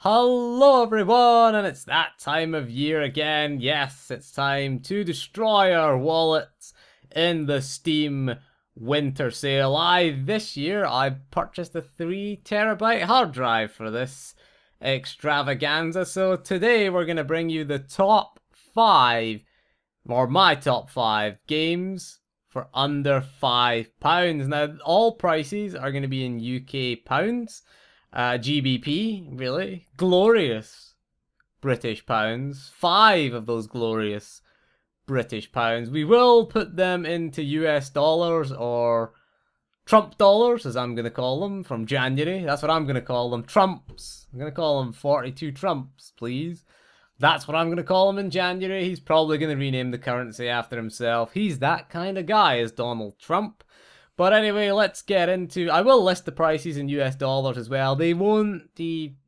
Hello everyone, and it's that time of year again. Yes, it's time to destroy our wallets in the Steam winter sale. This year I purchased a 3 TB hard drive for this extravaganza. So today we're going to bring you the top 5, or my top 5 games for under £5. Now all prices are going to be in UK pounds. GBP, really. Glorious British pounds. 5 of those glorious British pounds. We will put them into US dollars, or Trump dollars, as I'm going to call them, from January. That's what I'm going to call them. Trumps. I'm going to call them 42 Trumps, please. That's what I'm going to call him in January. He's probably going to rename the currency after himself. He's that kind of guy, is Donald Trump. But anyway, let's get into... I will list the prices in US dollars as well. They won't be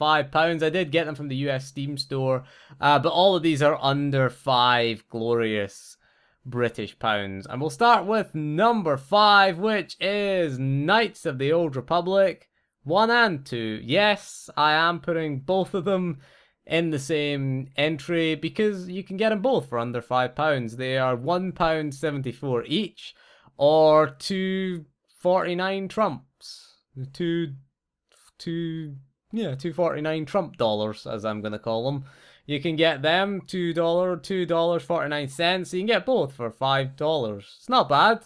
£5. I did get them from the US Steam store. But all of these are under 5 glorious British pounds. And we'll start with number 5, which is Knights of the Old Republic 1 and 2. Yes, I am putting both of them in the same entry because you can get them both for under £5. They are £1.74 each. Or 249 Trumps. 249 Trump dollars, as I'm going to call them. You can get them $2.49. You can get both for $5. It's not bad.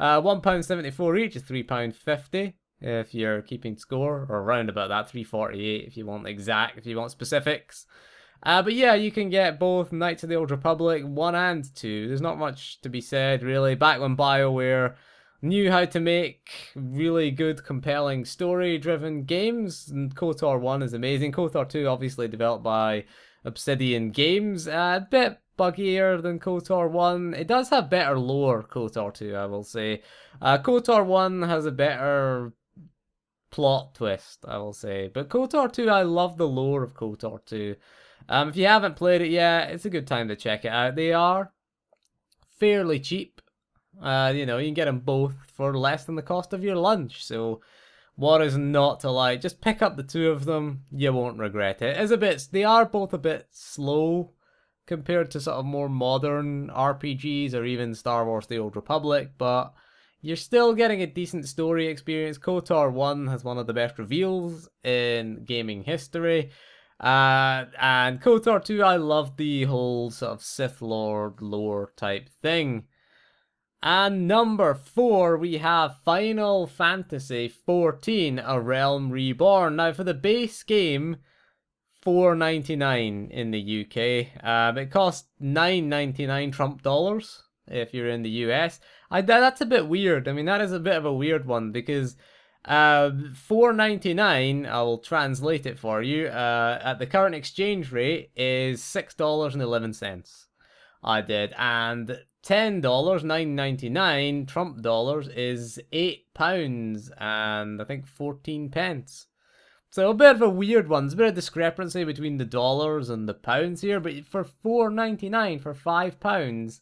£1.74 each is £3.50 if you're keeping score, or around about that, £3.48 if you want exact, if you want specifics. But yeah, you can get both Knights of the Old Republic 1 and 2. There's not much to be said, really. Back when BioWare knew how to make really good, compelling, story-driven games, and KOTOR 1 is amazing. KOTOR 2, obviously developed by Obsidian Games, a bit buggier than KOTOR 1. It does have better lore, KOTOR 2, I will say. KOTOR 1 has a better plot twist, I will say. But KOTOR 2, I love the lore of KOTOR 2. If you haven't played it yet, it's a good time to check it out. They are fairly cheap. You can get them both for less than the cost of your lunch. So, what is not to like? Just pick up the two of them. You won't regret it. They are both a bit slow compared to sort of more modern RPGs or even Star Wars: The Old Republic, but you're still getting a decent story experience. KOTOR 1 has one of the best reveals in gaming history. And KOTOR 2, I love the whole sort of Sith Lord lore type thing. And number 4, we have Final Fantasy XIV, A Realm Reborn. Now, for the base game, $4.99 in the UK. It costs $9.99 Trump dollars if you're in the US. That's a bit weird. I mean, that is a bit of a weird one because... $4.99, I will translate it for you, at the current exchange rate is $6.11. I did, and $10, $9.99 Trump dollars is £8 and I think 14 pence. So a bit of a weird one. There's a bit of discrepancy between the dollars and the pounds here, but for $4.99 for £5,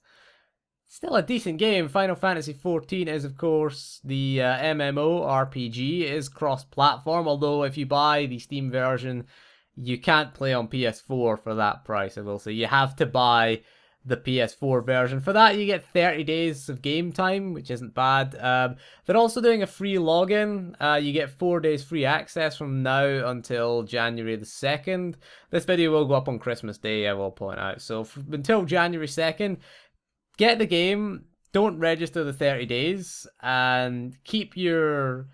still a decent game. Final Fantasy XIV is, of course, the MMO RPG. It is cross-platform, although if you buy the Steam version, you can't play on PS4 for that price, I will say. You have to buy the PS4 version. For that, you get 30 days of game time, which isn't bad. They're also doing a free login. You get 4 days free access from now until January the 2nd. This video will go up on Christmas Day, I will point out. So until January 2nd, get the game, don't register the 30 days, and keep your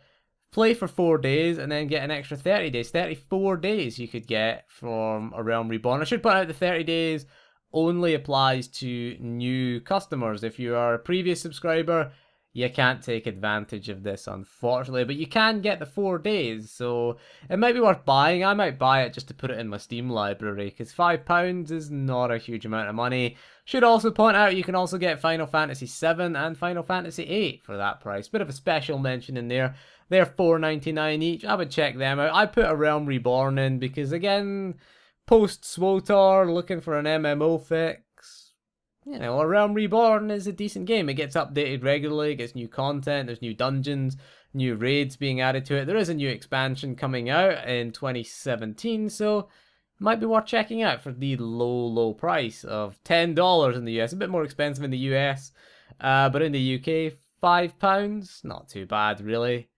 play for 4 days, and then get an extra 30 days. 34 days you could get from A Realm Reborn. I should point out the 30 days only applies to new customers. If you are a previous subscriber, you can't take advantage of this, unfortunately, but you can get the 4 days, so it might be worth buying. I might buy it just to put it in my Steam library, because £5 is not a huge amount of money. Should also point out you can also get Final Fantasy VII and Final Fantasy VIII for that price. Bit of a special mention in there. They're $4.99 each. I would check them out. I put A Realm Reborn in because, again, post-SWTOR, looking for an MMO fix. A Realm Reborn is a decent game. It gets updated regularly, it gets new content, there's new dungeons, new raids being added to it. There is a new expansion coming out in 2017, so might be worth checking out for the low price of $10 in the US. A bit more expensive in the US, but in the UK, £5. Not too bad, really.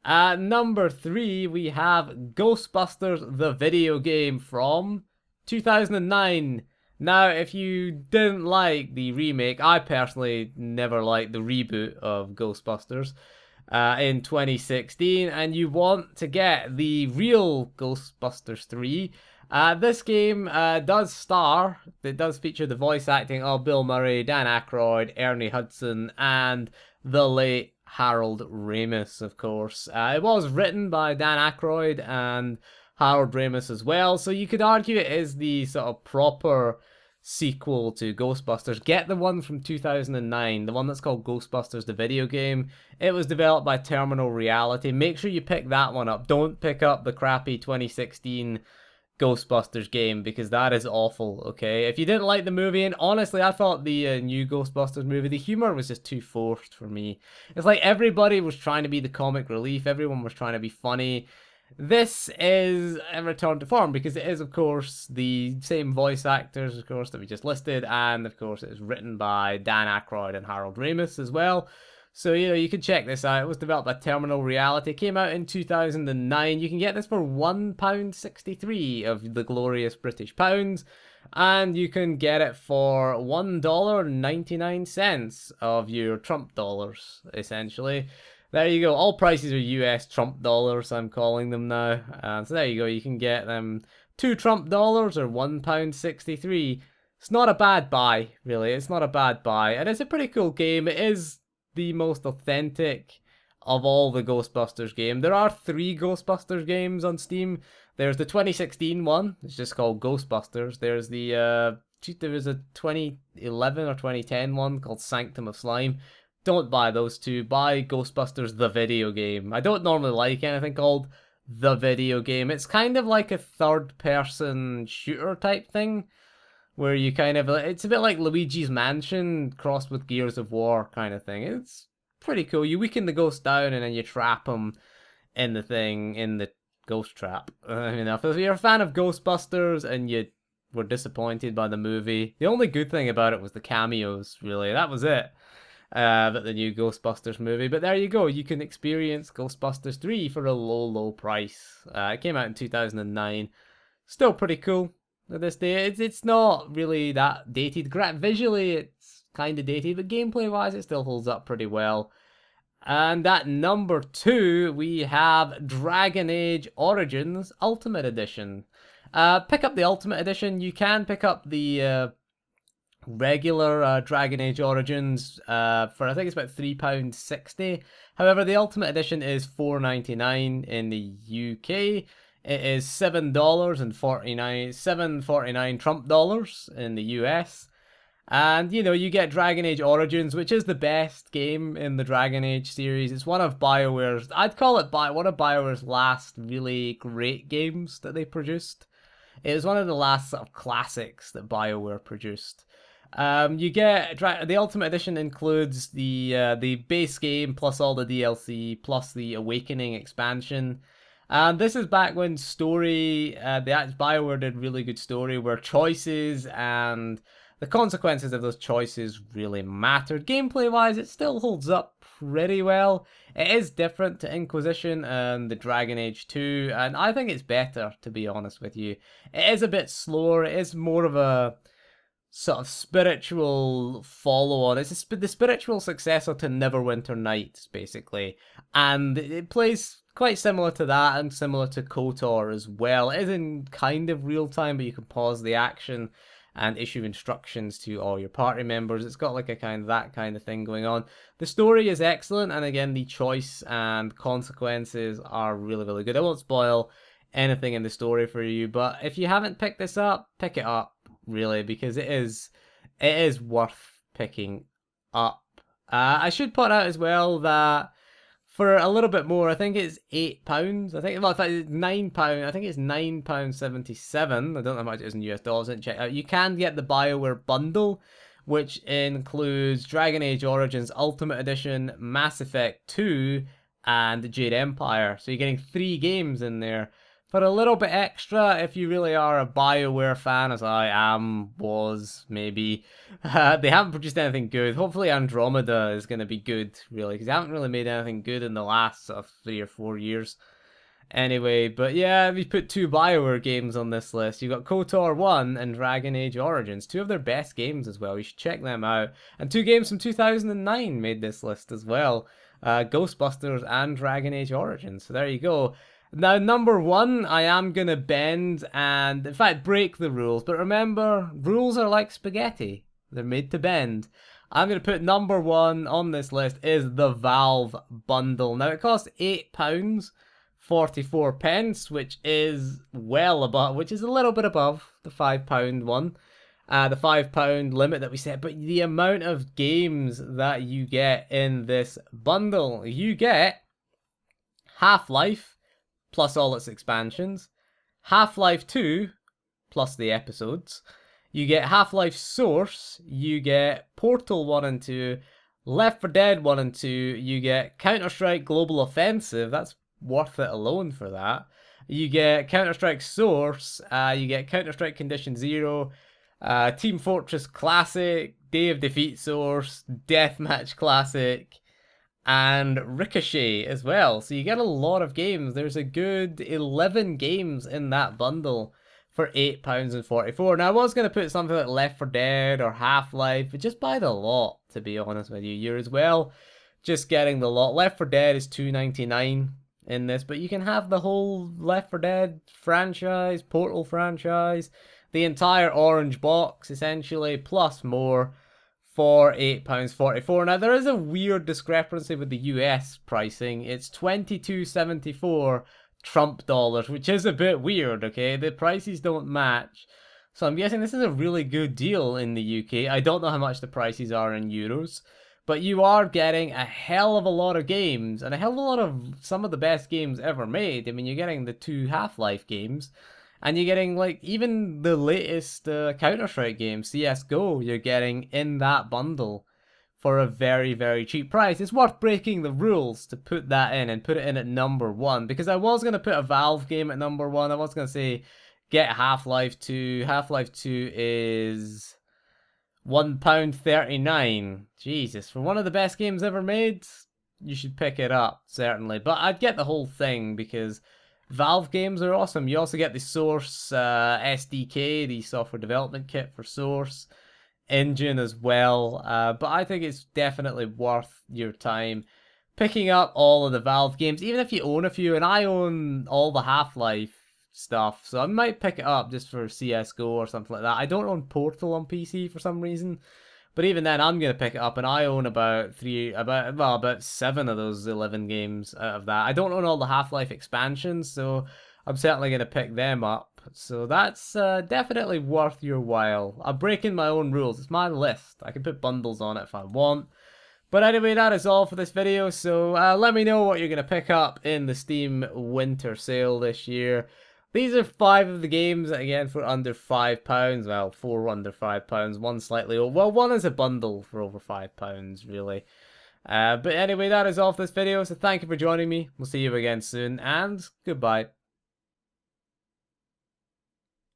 At number 3, we have Ghostbusters, the video game from 2009. Now, if you didn't like the remake, I personally never liked the reboot of Ghostbusters in 2016, and you want to get the real Ghostbusters 3, this game it does feature the voice acting of Bill Murray, Dan Aykroyd, Ernie Hudson, and the late Harold Ramis, of course. It was written by Dan Aykroyd and Harold Ramis as well, so you could argue it is the sort of proper sequel to Ghostbusters. Get the one from 2009, the one that's called Ghostbusters the video game. It was developed by Terminal Reality. Make sure you pick that one up. Don't pick up the crappy 2016 Ghostbusters game, because that is awful, okay? If you didn't like the movie, and honestly, I thought the new Ghostbusters movie, the humor was just too forced for me. It's like everybody was trying to be the comic relief, everyone was trying to be funny. This is a return to form, because it is, of course, the same voice actors, of course, that we just listed, and, of course, it is written by Dan Aykroyd and Harold Ramis as well. So, you can check this out. It was developed by Terminal Reality. It came out in 2009. You can get this for £1.63 of the glorious British pounds. And you can get it for $1.99 of your Trump dollars, essentially. There you go. All prices are US Trump dollars, I'm calling them now. So there you go. You can get them 2 Trump dollars or £1.63. It's not a bad buy, really. It's not a bad buy. And it's a pretty cool game. It is the most authentic of all the Ghostbusters games. There are 3 Ghostbusters games on Steam. There's the 2016 one, it's just called Ghostbusters. There was a 2011 or 2010 one called Sanctum of Slime. Don't buy those 2. Buy Ghostbusters the video game. I don't normally like anything called the video game. It's kind of like a third-person shooter type thing, where you it's a bit like Luigi's Mansion crossed with Gears of War kind of thing. It's pretty cool. You weaken the ghost down and then you trap him in the ghost trap. If you're a fan of Ghostbusters and you were disappointed by the movie, the only good thing about it was the cameos, really. That was it. But the new Ghostbusters movie. But there you go. You can experience Ghostbusters 3 for a low price. It came out in 2009. Still pretty cool. At this day, it's not really that dated. Visually, it's kind of dated, but gameplay-wise, it still holds up pretty well. And at number 2, we have Dragon Age Origins Ultimate Edition. Pick up the Ultimate Edition. You can pick up the regular Dragon Age Origins for, I think it's about £3.60. However, the Ultimate Edition is $4.99 in the UK. It is $7.49 Trump dollars in the US. And, you get Dragon Age Origins, which is the best game in the Dragon Age series. It's one of BioWare's, I'd call it one of BioWare's last really great games that they produced. It was one of the last sort of classics that BioWare produced. You get the Ultimate Edition includes the base game plus all the DLC plus the Awakening expansion. And this is back when BioWare did really good story, where choices and the consequences of those choices really mattered. Gameplay-wise, it still holds up pretty well. It is different to Inquisition and the Dragon Age 2, and I think it's better, to be honest with you. It is a bit slower. It is more of a sort of spiritual follow-on. It's the spiritual successor to Neverwinter Nights, basically. And it plays quite similar to that and similar to KOTOR as well. It is in kind of real time, but you can pause the action and issue instructions to all your party members. It's got like that kind of thing going on. The story is excellent, and again, the choice and consequences are really, really good. I won't spoil anything in the story for you, but if you haven't picked this up, pick it up, really, because it is worth picking up. I should point out as well that for a little bit more, I think it's £8. I think, well, in fact, it's £9. I think it's £9.77. I don't know how much it is in US dollars. I didn't check out. You can get the BioWare bundle, which includes Dragon Age Origins Ultimate Edition, Mass Effect 2, and Jade Empire. So you're getting 3 games in there for a little bit extra if you really are a BioWare fan, as I am, was, maybe. They haven't produced anything good. Hopefully Andromeda is going to be good, really, because they haven't really made anything good in the last sort of 3 or 4 years. Anyway, but yeah, we put 2 BioWare games on this list. You got KOTOR 1 and Dragon Age Origins, 2 of their best games as well. You should check them out. And 2 games from 2009 made this list as well. Ghostbusters and Dragon Age Origins. So there you go. Now, number 1, I am going to bend and, in fact, break the rules. But remember, rules are like spaghetti. They're made to bend. I'm going to put number 1 on this list is the Valve bundle. Now, it costs £8.44, which is well above, which is a little bit above the £5 one. The £5 limit that we set, but the amount of games that you get in this bundle, you get Half-Life plus all its expansions, Half-Life 2 plus the episodes, you get Half-Life Source, you get Portal 1 and 2, Left 4 Dead 1 and 2, you get Counter-Strike Global Offensive, that's worth it alone for that. You get Counter-Strike Source, you get Counter-Strike Condition Zero, Team Fortress Classic, Day of Defeat Source, Deathmatch Classic, and Ricochet as well. So you get a lot of games. There's a good 11 games in that bundle for £8.44. Now I was going to put something like Left 4 Dead or Half-Life, but just buy the lot, to be honest with you. You're as well just getting the lot. Left 4 Dead is $2.99 in this, but you can have the whole Left 4 Dead franchise, Portal franchise, the entire orange box, essentially, plus more for £8.44. Now, there is a weird discrepancy with the US pricing. It's $22.74 Trump dollars, which is a bit weird, okay? The prices don't match. So I'm guessing this is a really good deal in the UK. I don't know how much the prices are in euros, but you are getting a hell of a lot of games, and a hell of a lot of some of the best games ever made. I mean, you're getting the 2 Half-Life games, and you're getting, like, even the latest Counter-Strike game, CSGO, you're getting in that bundle for a very, very cheap price. It's worth breaking the rules to put that in and put it in at number 1, because I was going to put a Valve game at number 1. I was going to say, get Half-Life 2. Half-Life 2 is £1.39. Jesus, for one of the best games ever made, you should pick it up, certainly. But I'd get the whole thing, because Valve games are awesome. You also get the Source SDK, the software development kit for Source engine as well. But I think it's definitely worth your time picking up all of the Valve games, even if you own a few. And I own all the Half-Life stuff, so I might pick it up just for CSGO or something like that. I don't own Portal on PC for some reason, but even then I'm going to pick it up, and I own about 7 of those 11 games out of that. I don't own all the Half-Life expansions, so I'm certainly going to pick them up. So that's definitely worth your while. I'm breaking my own rules. It's my list. I can put bundles on it if I want. But anyway, that is all for this video. So let me know what you're going to pick up in the Steam Winter Sale this year. These are 5 of the games, again, for under £5. Well, 4 under £5, 1 slightly over. Well, 1 is a bundle for over £5, really. But anyway, that is all for this video, so thank you for joining me. We'll see you again soon, and goodbye.